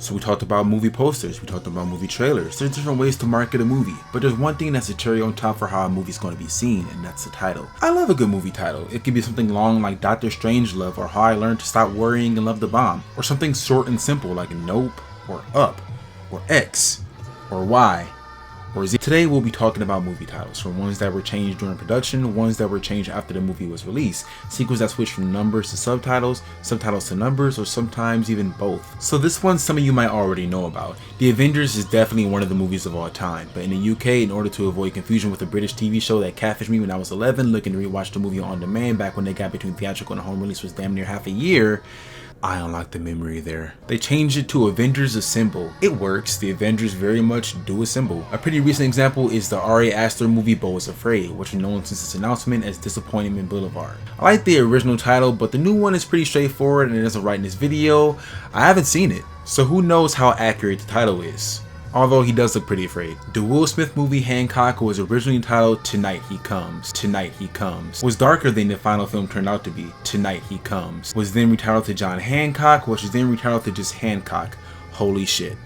So we talked about movie posters, we talked about movie trailers. There's different ways to market a movie, but there's one thing that's a cherry on top for how a movie's going to be seen, and that's the title. I love a good movie title. It could be something long like Doctor Strangelove or How I Learned to Stop Worrying and Love the Bomb, or something short and simple like Nope, or Up, or X, or Y, or Z. Today we'll be talking about movie titles, from ones that were changed during production, ones that were changed after the movie was released, sequels that switched from numbers to subtitles, subtitles to numbers, or sometimes even both. So this one some of you might already know about. The Avengers is definitely one of the movies of all time, but in the UK, in order to avoid confusion with a British TV show that catfished me when I was 11 looking to rewatch the movie on demand back when the gap between theatrical and home release was damn near half a year, I unlocked the memory there. They changed it to Avengers Assemble. It works, the Avengers very much do assemble. A pretty recent example is the Ari Aster movie Beau is Afraid, which is known since its announcement as Disappointment Boulevard. I like the original title, but the new one is pretty straightforward and it doesn't write in this video. I haven't seen it, so who knows how accurate the title is. Although he does look pretty afraid. The Will Smith movie Hancock was originally titled Tonight He Comes. Tonight He Comes was darker than the final film turned out to be. Tonight He Comes was then retitled to John Hancock, which was then retitled to just Hancock. Holy shit.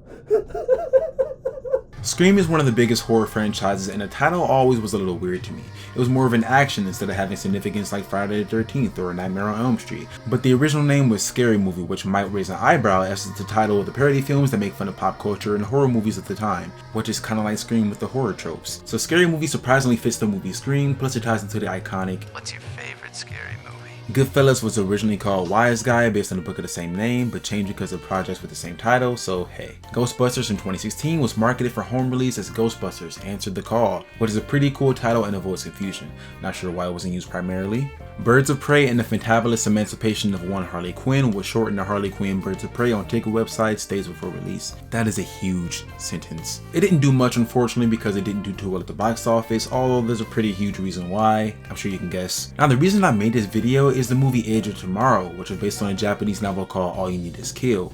Scream is one of the biggest horror franchises, and the title always was a little weird to me. It was more of an action instead of having significance like Friday the 13th or Nightmare on Elm Street. But the original name was Scary Movie, which might raise an eyebrow as it's the title of the parody films that make fun of pop culture and horror movies at the time, which is kinda like Scream with the horror tropes. So Scary Movie surprisingly fits the movie Scream, plus it ties into the iconic "What's your favorite scary movie?" Goodfellas was originally called Wise Guy based on the book of the same name, but changed because of projects with the same title, so hey. Ghostbusters in 2016 was marketed for home release as Ghostbusters Answered the Call, which is a pretty cool title and avoids confusion. Not sure why it wasn't used primarily. Birds of Prey and the Fantabulous Emancipation of One Harley Quinn was shortened to Harley Quinn Birds of Prey on ticket websites days before release. That is a huge sentence. It didn't do much unfortunately because it didn't do too well at the box office, although there's a pretty huge reason why. I'm sure you can guess. Now the reason I made this video is the movie Edge of Tomorrow, which was based on a Japanese novel called All You Need Is Kill.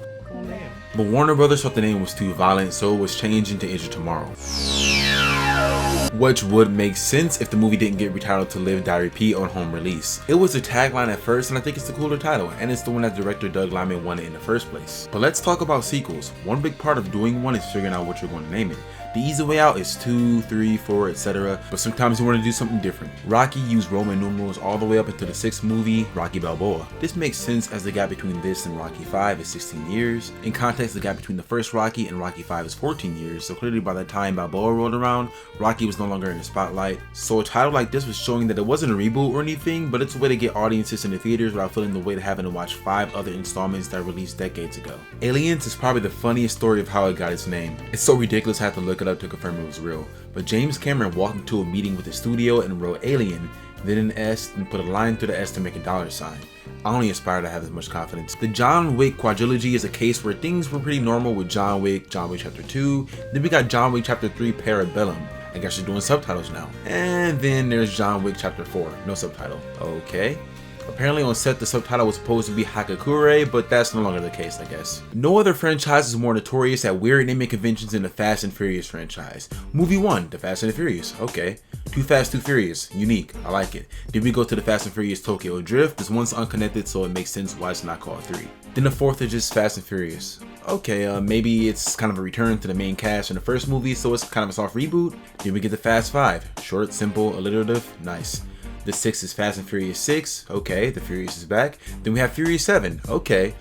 But Warner Brothers thought the name was too violent, so it was changed into Edge of Tomorrow. Which would make sense if the movie didn't get retitled to Live Die Repeat on home release. It was the tagline at first, and I think it's the cooler title, and it's the one that director Doug Liman wanted in the first place. But let's talk about sequels. One big part of doing one is figuring out what you're going to name it. The easy way out is 2, 3, 4, etc. But sometimes you want to do something different. Rocky used Roman numerals all the way up into the 6th movie, Rocky Balboa. This makes sense as the gap between this and Rocky 5 is 16 years. In context, the gap between the first Rocky and Rocky 5 is 14 years, so clearly by the time Balboa rolled around, Rocky was no longer in the spotlight. So a title like this was showing that it wasn't a reboot or anything, but it's a way to get audiences in the theaters without feeling the weight of having to watch 5 other installments that released decades ago. Aliens is probably the funniest story of how it got its name. It's so ridiculous I had to look it up to confirm it was real, but James Cameron walked into a meeting with the studio and wrote Alien, then an S, and put a line through the S to make a $sign. I only aspire to have as much confidence. The John Wick quadrilogy is a case where things were pretty normal with John Wick Chapter 2, then we got John Wick Chapter 3 Parabellum. I guess you're doing subtitles now. And then there's John Wick Chapter 4, no subtitle. Okay. Apparently on set the subtitle was supposed to be Hakakure, but that's no longer the case, I guess. No other franchise is more notorious at weird naming conventions than the Fast and Furious franchise. Movie 1, The Fast and the Furious, okay. Too Fast, Too Furious, unique, I like it. Then we go to The Fast and Furious Tokyo Drift. This one's unconnected, so it makes sense why it's not called 3. Then the 4th is just Fast and Furious. Okay, maybe it's kind of a return to the main cast in the first movie, so it's kind of a soft reboot. Then we get the Fast 5, short, simple, alliterative, nice. The 6th is Fast and Furious 6, okay, the Furious is back. Then we have Furious 7, okay.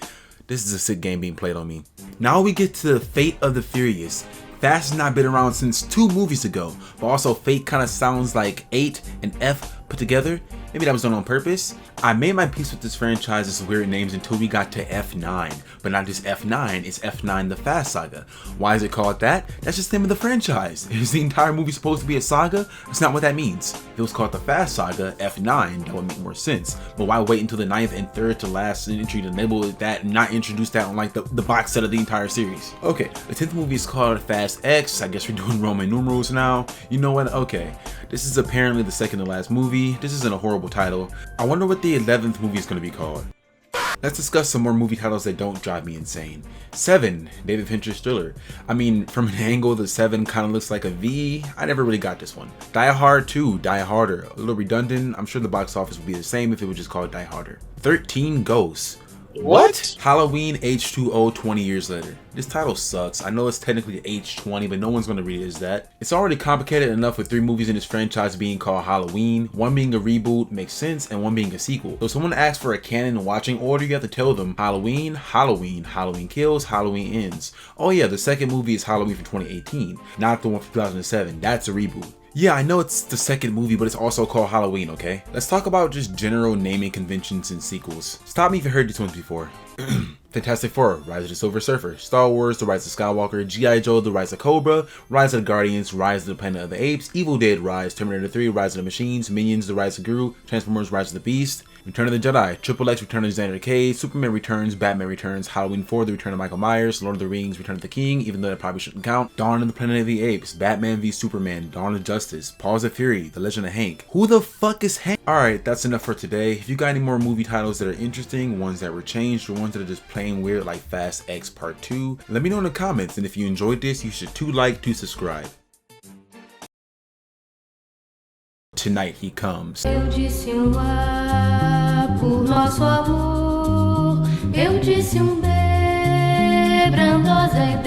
This is a sick game being played on me. Now we get to the Fate of the Furious. Fast has not been around since 2 movies ago, but also Fate kind of sounds like 8 and F put together. Maybe that was done on purpose. I made my peace with this franchise's weird names until we got to F9. But not just F9, it's F9 The Fast Saga. Why is it called that? That's just the name of the franchise. Is the entire movie supposed to be a saga? That's not what that means. If it was called The Fast Saga, F9, that would make more sense. But why wait until the 9th and 3rd to last entry to label that and not introduce that on like the box set of the entire series? Okay, the 10th movie is called Fast X. I guess we're doing Roman numerals now. You know what? Okay. This is apparently the second to last movie. This isn't a horrible title. I wonder what the 11th movie is going to be called. Let's discuss some more movie titles that don't drive me insane. 7, David Fincher's Thriller. I mean, from an angle, the 7 kind of looks like a V. I never really got this one. Die Hard 2, Die Harder. A little redundant. I'm sure the box office would be the same if it was just called Die Harder. 13 Ghosts. What? Halloween H2O 20 years later. This title sucks. I know it's technically H20, but no one's gonna read it as that. It's already complicated enough with 3 movies in this franchise being called Halloween. One being a reboot makes sense, and one being a sequel. So if someone asks for a canon and watching order, you have to tell them Halloween, Halloween, Halloween Kills, Halloween Ends. Oh yeah, the second movie is Halloween from 2018, not the one from 2007. That's a reboot. Yeah, I know it's the second movie, but it's also called Halloween, okay? Let's talk about just general naming conventions and sequels. Stop me if you heard these ones before. Fantastic Four, Rise of the Silver Surfer, Star Wars, The Rise of Skywalker, G.I. Joe, The Rise of Cobra, Rise of the Guardians, Rise of the Planet of the Apes, Evil Dead Rise, Terminator 3, Rise of the Machines, Minions, The Rise of Gru, Transformers, Rise of the Beast, Return of the Jedi, Triple X, Return of Xander Cage, Superman Returns, Batman Returns, Halloween 4, The Return of Michael Myers, Lord of the Rings, Return of the King, even though that probably shouldn't count, Dawn of the Planet of the Apes, Batman v Superman, Dawn of Justice, Paws of Fury, The Legend of Hank. Who the fuck is Hank? Alright, that's enough for today. If you got any more movie titles that are interesting, ones that were changed, or ones that are just plain weird like Fast X Part 2, let me know in the comments, and if you enjoyed this, you should 2 subscribe. Tonight he comes. Eu disse por nosso amor. Eu disse B, brandosa e